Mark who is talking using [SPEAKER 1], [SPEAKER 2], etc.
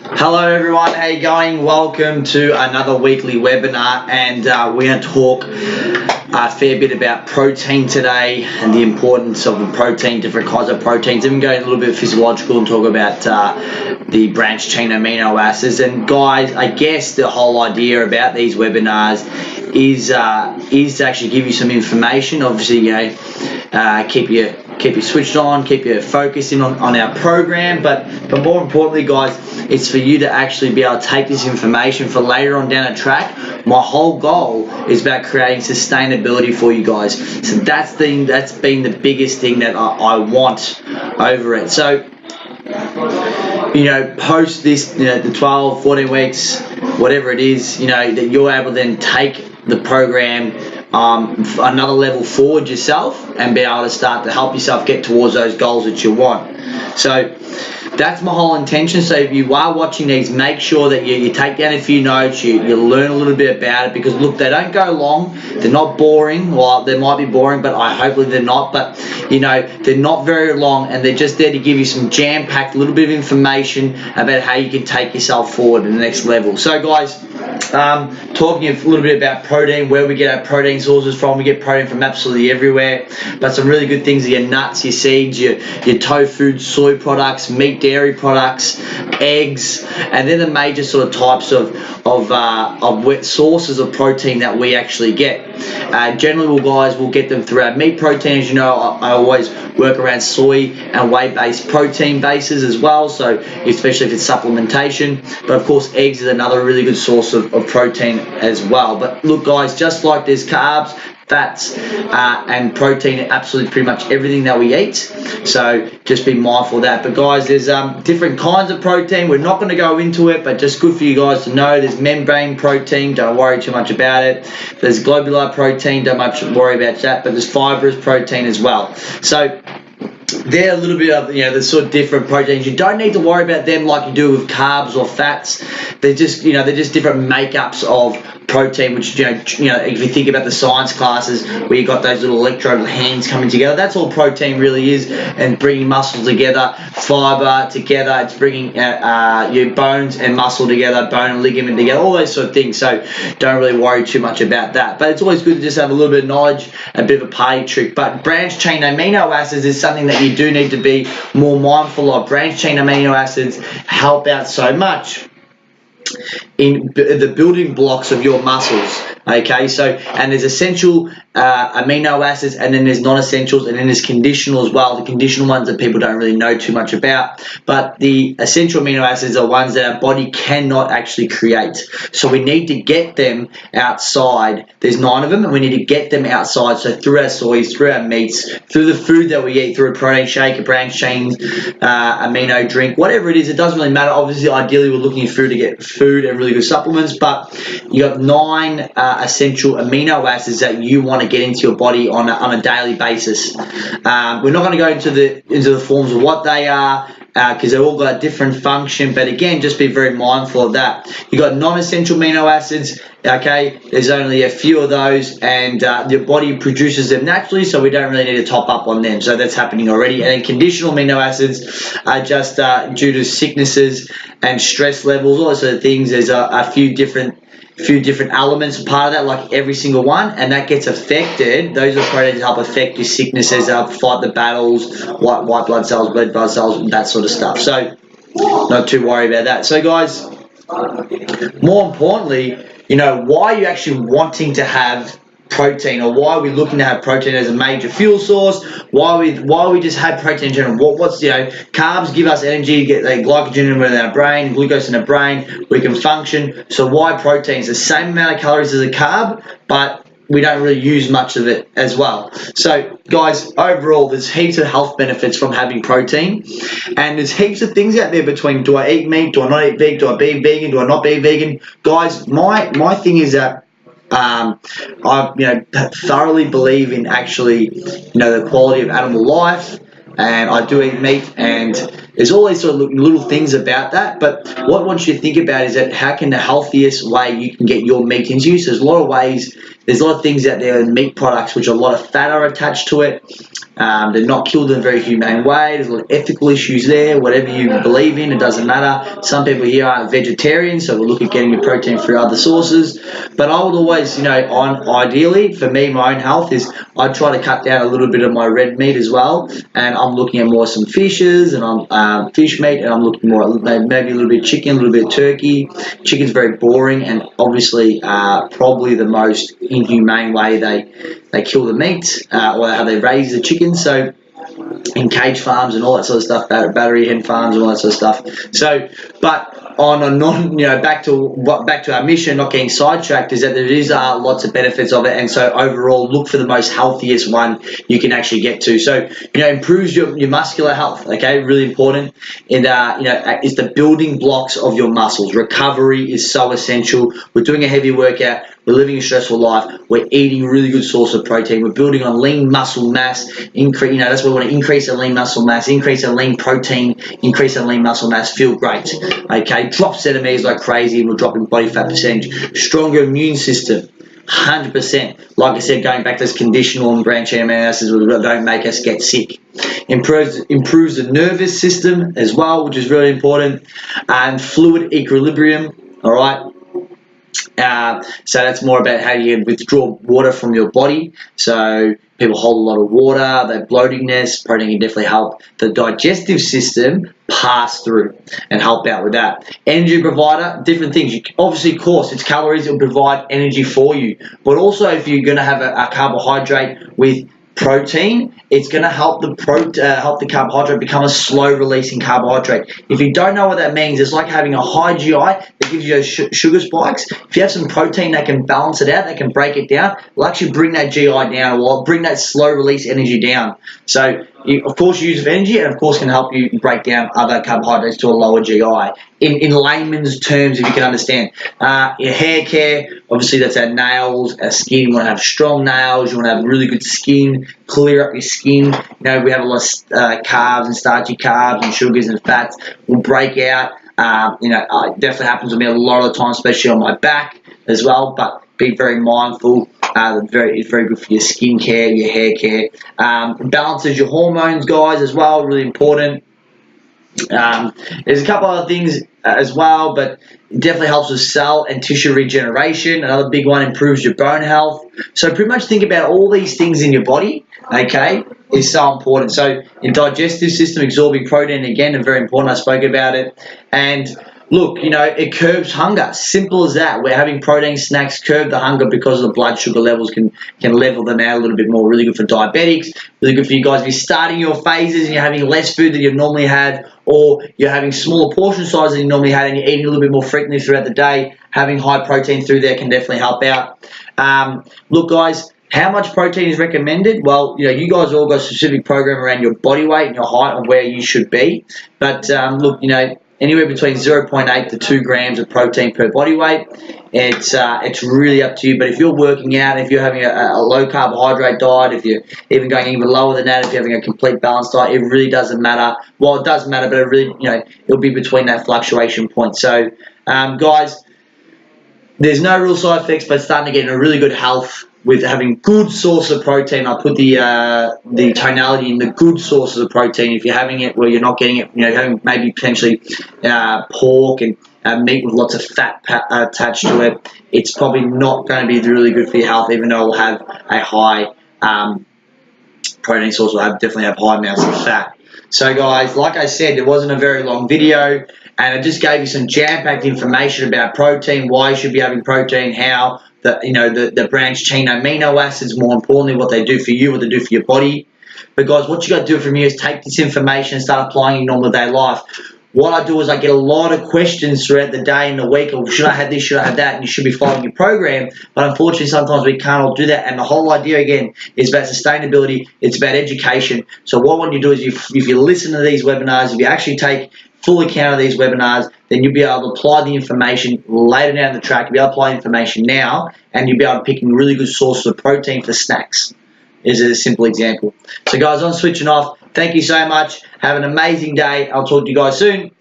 [SPEAKER 1] Hello everyone, how you going? Welcome to another weekly webinar, and we're going to talk a fair bit about protein today and the importance of the protein, different kinds of proteins, even go a little bit physiological and talk about the branched chain amino acids. And guys, I guess the whole idea about these webinars is to actually give you some information. Obviously, keep you switched on, keep you focusing on our program, but more importantly, guys, it's for you to actually be able to take this information for later on down the track. My whole goal is about creating sustainability for you guys. So that's been the biggest thing that I want over it. So post this, the 12, 14 weeks, whatever it is, that you're able to then take the program another level forward yourself and be able to start to help yourself get towards those goals that you want. So that's my whole intention. So if you are watching these, make sure that you take down a few notes, you learn a little bit about it, because look, they don't go long, they're not boring. Well, they might be boring, but hopefully they're not, but they're not very long, and they're just there to give you some jam-packed little bit of information about how you can take yourself forward to the next level. So guys, talking a little bit about protein, where we get our protein sources from. We get protein from absolutely everywhere, but some really good things are your nuts, your seeds, your tofu, soy products, meat, dairy products, eggs, and they're the major sort of types of sources of protein that we actually get. Generally, we'll get them through our meat protein. As you know, I always work around soy and whey-based protein bases as well, so especially if it's supplementation. But of course, eggs is another really good source of protein as well. But look guys, just like there's carbs, fats, and protein in absolutely pretty much everything that we eat, so just be mindful of that. But guys, there's different kinds of protein. We're not going to go into it, but just good for you guys to know. There's membrane protein, don't worry too much about it. There's globular protein, don't much worry about that, but there's fibrous protein as well. So they're a little bit of the sort of different proteins. You don't need to worry about them like you do with carbs or fats. They're just different makeups of protein, which if you think about the science classes where you got those little electrode hands coming together, that's all protein really is, and bringing muscles together, fiber together. It's bringing your bones and muscle together, bone and ligament together, all those sort of things. So don't really worry too much about that. But it's always good to just have a little bit of knowledge, a bit of a party trick. But branched chain amino acids is something that you do need to be more mindful of. Branched chain amino acids help out so much in the building blocks of your muscles. Okay, so, and there's essential amino acids, and then there's non-essentials, and then there's conditional as well. The conditional ones that people don't really know too much about, but the essential amino acids are ones that our body cannot actually create. So we need to get them outside. There's 9 of them, and we need to get them outside. So through our soys, through our meats, through the food that we eat, through a protein shake, a branched chain amino drink, whatever it is, it doesn't really matter. Obviously, ideally, we're looking through to get food and really good supplements, but you got 9 essential amino acids that you want to get into your body on a daily basis. We're not going to go into the forms of what they are, because they've all got a different function, but again, just be very mindful of that. You got non-essential amino acids. Okay, there's only a few of those, and your body produces them naturally, so we don't really need to top up on them. So that's happening already. And then conditional amino acids are just due to sicknesses and stress levels, all those sort of things. There's a few different elements part of that, like every single one, and that gets affected. Those are proteins that help affect your sicknesses, help fight the battles, white blood cells, red blood cells, that sort of stuff. So not too worried about that. So guys, more importantly, why are you actually wanting to have protein, or why are we looking to have protein as a major fuel source? Why we just have protein in general? What's carbs give us energy, get glycogen in our brain, glucose in our brain, we can function. So why protein? It's the same amount of calories as a carb, but we don't really use much of it as well. So guys, overall, there's heaps of health benefits from having protein, and there's heaps of things out there between, do I eat meat, do I not eat meat, do I be vegan, do I not be vegan? Guys, my thing is that I thoroughly believe in actually the quality of animal life, and I do eat meat, and there's all these sort of little things about that. But what I want you to think about is that how can the healthiest way you can get your meat into you? So there's a lot of ways, there's a lot of things out there in meat products which a lot of fat are attached to it. They're not killed in a very humane way. There's a lot of ethical issues there. Whatever you believe in, it doesn't matter. Some people here are vegetarians, so we'll look at getting your protein through other sources. But I would always, ideally, for me, my own health is I try to cut down a little bit of my red meat as well. And I'm looking at more some fishes and fish meat, and I'm looking more at maybe a little bit of chicken, a little bit of turkey. Chicken's very boring and obviously probably the most inhumane way they kill the meat or how they raise the chicken. So in cage farms and all that sort of stuff, battery hen farms and all that sort of stuff. So, but on a back to our mission, not getting sidetracked, is that there is lots of benefits of it, and so overall, look for the most healthiest one you can actually get to. So, improves your muscular health. Okay, really important, and it's the building blocks of your muscles. Recovery is so essential. We're doing a heavy workout. We're living a stressful life. We're eating really good source of protein. We're building on lean muscle mass. That's why we want to increase our lean muscle mass, increase our lean protein, increase our lean muscle mass. Feel great. Okay, drop centimeters like crazy, and we're dropping body fat percentage. Stronger immune system. 100%. Like I said, going back to this conditional and branched chain amino acids don't make us get sick. Improves the nervous system as well, which is really important. And fluid equilibrium. All right. So that's more about how you withdraw water from your body. So people hold a lot of water, they have bloatingness. Protein can definitely help the digestive system pass through and help out with that. Energy provider, different things. Obviously, of course, it's calories. It will provide energy for you. But also, if you're going to have a carbohydrate with protein, it's going to help the carbohydrate become a slow releasing carbohydrate. If you don't know what that means, it's like having a high GI that gives you those sugar spikes. If you have some protein that can balance it out, that can break it down, it'll actually bring that GI down, or bring that slow release energy down. So of course, use of energy, and of course can help you break down other carbohydrates to a lower GI. In layman's terms, if you can understand. Your hair care, obviously that's our nails, our skin. You want to have strong nails, you want to have really good skin, clear up your skin. We have a lot of carbs and starchy carbs and sugars and fats will break out. It definitely happens with me a lot of the time, especially on my back as well, but be very mindful. It's very good for your skin care, your hair care. Balances your hormones, guys, as well, really important. There's a couple other things as well, but it definitely helps with cell and tissue regeneration. Another big one, improves your bone health. So pretty much think about all these things in your body, okay, is so important. So in digestive system, absorbing protein, again, very important. I spoke about it. And look, it curbs hunger. Simple as that. We're having protein snacks curb the hunger because the blood sugar levels can level them out a little bit more. Really good for diabetics. Really good for you guys if you're starting your phases and you're having less food than you normally had, or you're having smaller portion sizes than you normally had, and you're eating a little bit more frequently throughout the day. Having high protein through there can definitely help out. Look, guys, how much protein is recommended? Well, you guys all got a specific program around your body weight and your height and where you should be. But look, anywhere between 0.8 to 2 grams of protein per body weight. It's really up to you. But if you're working out, if you're having a low carbohydrate diet, if you're even going even lower than that, if you're having a complete balanced diet, it really doesn't matter. Well, it does matter, but it really, it'll be between that fluctuation point. So, guys, there's no real side effects, but starting to get in a really good health with having good source of protein. I put the tonality in the good sources of protein. If you're having it where you're not getting it, having maybe potentially pork and meat with lots of fat attached to it, it's probably not going to be really good for your health, even though it'll have a high protein source, will definitely have high amounts of fat. So guys, like I said, it wasn't a very long video, and I just gave you some jam-packed information about protein, why you should be having protein, how the branched chain amino acids, more importantly, what they do for you, what they do for your body. But guys, what you got to do from here is take this information and start applying it in normal day life. What I do is I get a lot of questions throughout the day and the week of, should I have this, should I have that, and you should be following your program. But unfortunately, sometimes we can't all do that. And the whole idea, again, is about sustainability. It's about education. So what I want you to do is if you listen to these webinars, if you actually take full account of these webinars, then you'll be able to apply the information later down the track. You'll be able to apply information now, and you'll be able to pick really good sources of protein for snacks. Is a simple example. So guys, I'm switching off. Thank you so much. Have an amazing day. I'll talk to you guys soon.